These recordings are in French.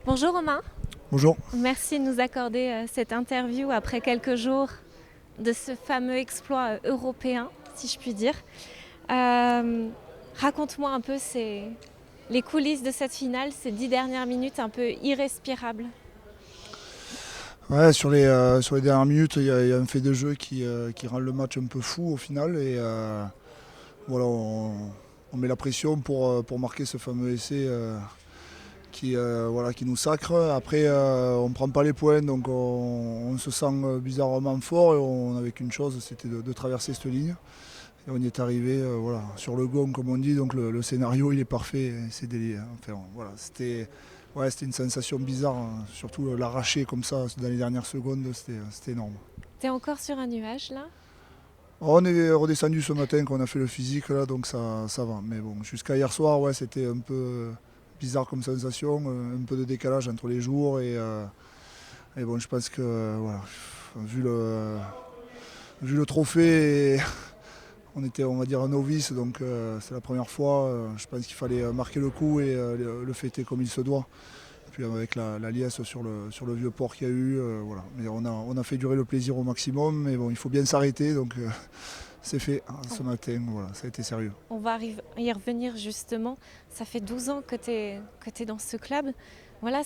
Bonjour Romain, Bonjour. merci de nous accorder cette interview après quelques jours de ce fameux exploit européen, si je puis dire. Euh, Raconte-moi un peu les coulisses de cette finale, ces 10 dernières minutes un peu irrespirables. Ouais, sur les dernières minutes, il y a un fait de jeu qui rend le match un peu fou au final. Et voilà, on met la pression pour marquer ce fameux essai qui nous sacre. Après, on ne prend pas les points, donc on se sent bizarrement fort. Et on n'avait qu'une chose, c'était de traverser cette ligne. Et on y est arrivé voilà, sur le gong, comme on dit. Donc le scénario, il est parfait. C'est enfin, voilà, c'était une sensation bizarre, hein. Surtout l'arracher comme ça dans les dernières secondes, c'était énorme. T'es encore sur un nuage là? On est redescendu ce matin quand on a fait le physique, là, donc ça va. Mais bon, jusqu'à hier soir, ouais, c'était un peu bizarre comme sensation, un peu de décalage entre les jours. Et bon, je pense que voilà, vu le trophée, on était, on va dire, un novice, donc c'est la première fois. Je pense qu'il fallait marquer le coup et le fêter comme il se doit. Puis avec la liesse sur le vieux port qu'il y a eu, voilà. Mais on a fait durer le plaisir au maximum, mais bon, il faut bien s'arrêter, donc c'est fait hein, ce matin, voilà, ça a été sérieux. On va y revenir justement. Ça fait 12 ans que t'es dans ce club. Voilà,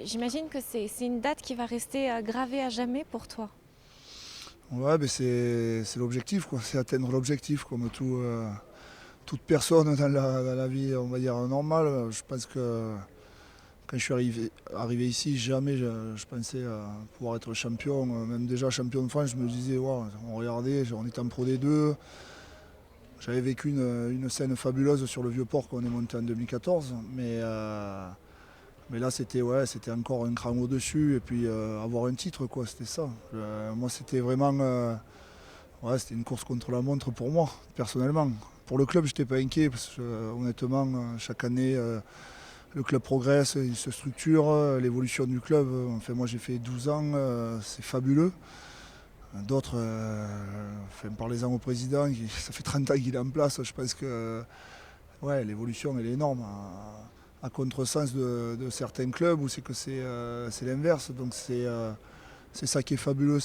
j'imagine que c'est une date qui va rester gravée à jamais pour toi. Ouais, mais c'est l'objectif, quoi. C'est atteindre l'objectif, comme toute personne dans la vie, on va dire, normale. Je pense que quand je suis arrivé ici, jamais je pensais pouvoir être champion. Même déjà champion de France, je me disais, wow, on regardait, on était en Pro D2. J'avais vécu une scène fabuleuse sur le Vieux-Port quand on est monté en 2014. Mais là, c'était encore un cran au-dessus. Et puis avoir un titre, quoi, c'était ça. Moi, c'était vraiment c'était une course contre la montre pour moi, personnellement. Pour le club, je n'étais pas inquiet parce que honnêtement, chaque année, le club progresse, il se structure, l'évolution du club. Enfin, moi, j'ai fait 12 ans, c'est fabuleux. D'autres, enfin, parlez-en au président, ça fait 30 ans qu'il est en place. Je pense que ouais, l'évolution, elle est énorme. À contresens de certains clubs où c'est que c'est l'inverse. Donc c'est ça qui est fabuleux.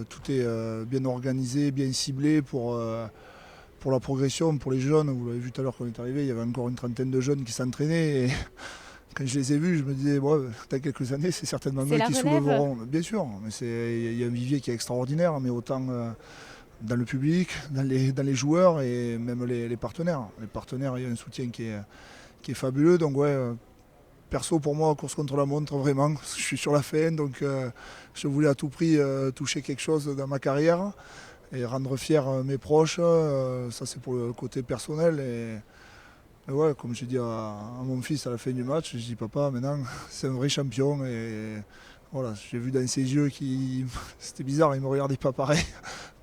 Tout est bien organisé, bien ciblé pour la progression, pour les jeunes. Vous l'avez vu tout à l'heure quand on est arrivé, il y avait encore une trentaine de jeunes qui s'entraînaient. Et quand je les ai vus, je me disais, ouais, dans quelques années, c'est certainement C'est eux la qui relève. souleveront. Bien sûr, mais il y a un vivier qui est extraordinaire, mais autant dans le public, dans les joueurs et même les partenaires. Les partenaires, il y a un soutien qui est fabuleux. Donc ouais, perso pour moi, course contre la montre, vraiment. Je suis sur la fin, donc je voulais à tout prix toucher quelque chose dans ma carrière et rendre fier mes proches. Ça c'est pour le côté personnel. Et ouais, comme j'ai dit à mon fils à la fin du match, je dis papa, maintenant c'est un vrai champion. Et voilà, j'ai vu dans ses yeux qui c'était bizarre, il ne me regardait pas pareil.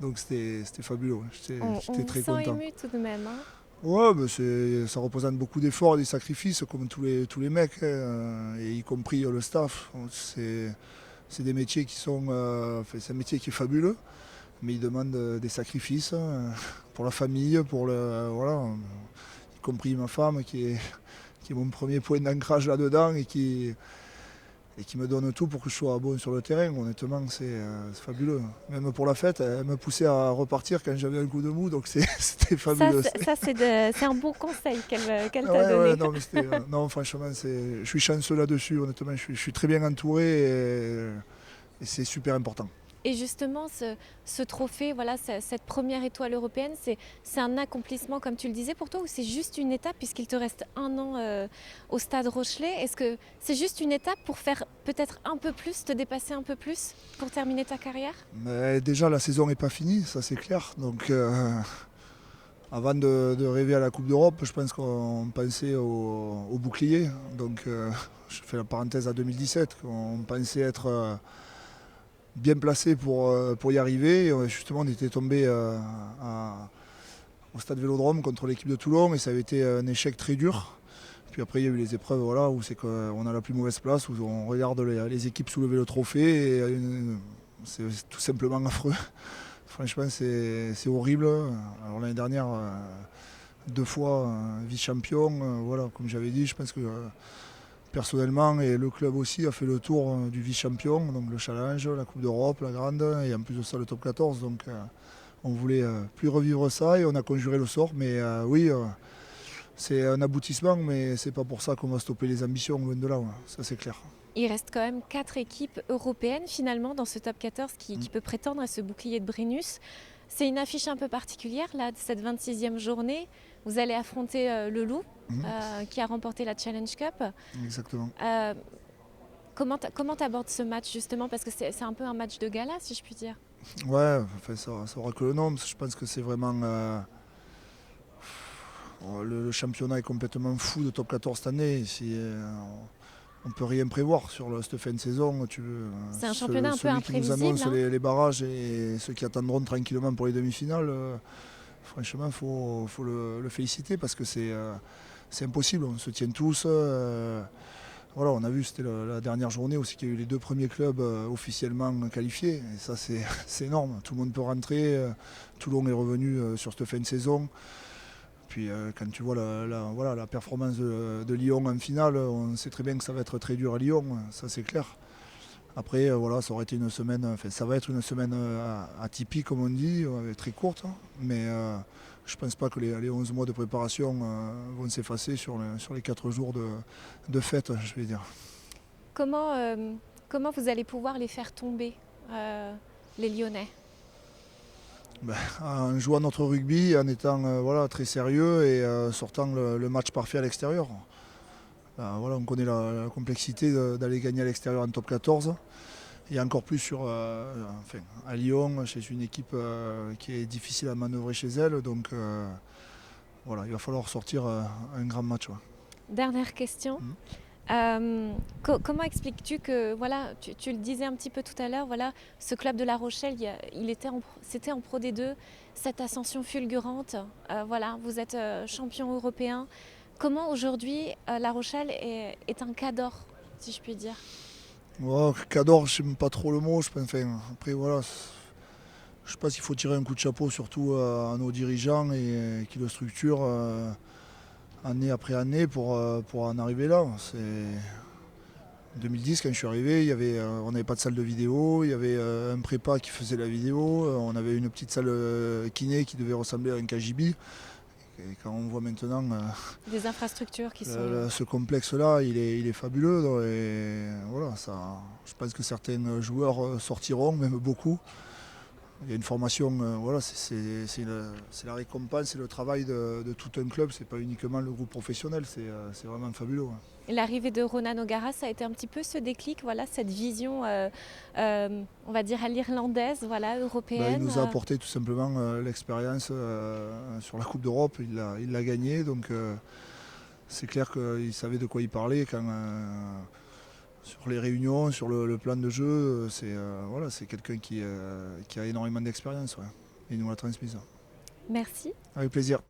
Donc c'était fabuleux, ouais. J'étais On vous très sent content. ému tout de même, hein. Ouais, mais ça représente beaucoup d'efforts et des sacrifices, comme tous les mecs, hein, et y compris le staff. C'est des métiers qui sont. Enfin, c'est un métier qui est fabuleux, mais il demande des sacrifices pour la famille, voilà, y compris ma femme qui est mon premier point d'ancrage là-dedans et qui me donne tout pour que je sois bon sur le terrain. Honnêtement, c'est fabuleux. Même pour la fête, elle me poussait à repartir quand j'avais un coup de mou, donc c'était Ça, fabuleux. c'est un bon conseil qu'elle Ah t'a ouais, ouais, donné. non, mais non, franchement, je suis chanceux là-dessus, honnêtement, je suis très bien entouré et c'est super important. Et justement, ce trophée, voilà, cette première étoile européenne, c'est un accomplissement, comme tu le disais, pour toi, ou c'est juste une étape, puisqu'il te reste un an au Stade Rochelet? Est-ce que c'est juste une étape pour faire peut-être un peu plus, te dépasser un peu plus, pour terminer ta carrière? Mais déjà, la saison n'est pas finie, ça c'est clair. Donc, avant de rêver à la Coupe d'Europe, je pense qu'on pensait au bouclier. Donc, je fais la parenthèse à 2017, on pensait être bien placé pour y arriver. Et, justement, on était tombé au stade Vélodrome contre l'équipe de Toulon et ça avait été un échec très dur. Puis après, il y a eu les épreuves voilà, où c'est qu'on a la plus mauvaise place, où on regarde les équipes soulever le trophée et c'est tout simplement affreux. Franchement, c'est horrible. Alors l'année dernière, 2 fois vice-champion, voilà, comme j'avais dit, je pense que personnellement et le club aussi a fait le tour du vice-champion, donc le challenge, la Coupe d'Europe, la grande, et en plus de ça le top 14. Donc on voulait plus revivre ça et on a conjuré le sort. Mais oui, c'est un aboutissement, mais c'est pas pour ça qu'on va stopper les ambitions, loin de là, ouais. Ça c'est clair. Il reste quand même 4 équipes européennes finalement dans ce top 14 qui peut prétendre à ce bouclier de Brennus. C'est une affiche un peu particulière là, de cette 26e journée. Vous allez affronter le Loup qui a remporté la Challenge Cup. Exactement. Comment tu abordes ce match justement? Parce que c'est un peu un match de gala si je puis dire. Ouais, enfin, ça aura que le nom, parce que je pense que c'est vraiment... le championnat est complètement fou de top 14 cette année. On ne peut rien prévoir sur cette fin de saison. C'est un championnat un peu celui qui nous imprévisible. annonce les barrages et ceux qui attendront tranquillement pour les demi-finales, franchement, il faut le féliciter parce que c'est impossible. On se tient tous. Voilà, on a vu, c'était la dernière journée aussi qu'il y a eu les 2 premiers clubs officiellement qualifiés. Et ça, c'est énorme. Tout le monde peut rentrer. Toulon est revenu sur cette fin de saison. Puis quand tu vois la performance de Lyon en finale, on sait très bien que ça va être très dur à Lyon, ça c'est clair. Après, voilà, ça aurait été une semaine, enfin, ça va être une semaine atypique comme on dit, très courte, mais je ne pense pas que les 11 mois de préparation vont s'effacer sur les 4 jours de fête, je vais dire. Comment vous allez pouvoir les faire tomber, les Lyonnais? En jouant notre rugby, en étant voilà, très sérieux et sortant le match parfait à l'extérieur. Voilà, on connaît la complexité d'aller gagner à l'extérieur en top 14. Et encore plus à Lyon, chez une équipe qui est difficile à manœuvrer chez elle. Donc voilà, il va falloir sortir un grand match. Ouais. Dernière question. Comment expliques-tu que, voilà, tu le disais un petit peu tout à l'heure, voilà, ce club de La Rochelle, c'était en Pro D2, cette ascension fulgurante, voilà, vous êtes champion européen. Comment aujourd'hui La Rochelle est un cador, si je puis dire? Cador, je n'aime pas trop le mot. Après, voilà, je pense qu'il faut tirer un coup de chapeau surtout à nos dirigeants et qui le structurent année après année pour en arriver là. En 2010, quand je suis arrivé, on n'avait pas de salle de vidéo, il y avait un prépa qui faisait la vidéo, on avait une petite salle kiné qui devait ressembler à un KGB. Et quand on voit maintenant des infrastructures qui sont... ce complexe-là, il est fabuleux. Et voilà, je pense que certains joueurs sortiront, même beaucoup. Il y a une formation, voilà, c'est la récompense, c'est le travail de tout un club, c'est pas uniquement le groupe professionnel, c'est vraiment fabuleux. Ouais. L'arrivée de Ronan O'Gara, ça a été un petit peu ce déclic, voilà, cette vision, on va dire à l'irlandaise, voilà, européenne. Il nous a apporté tout simplement l'expérience sur la Coupe d'Europe, il l'a gagnée, donc c'est clair qu'il savait de quoi il parlait quand, sur les réunions, sur le plan de jeu, c'est quelqu'un qui a énormément d'expérience, ouais, et il nous l'a transmise. Merci. Avec plaisir.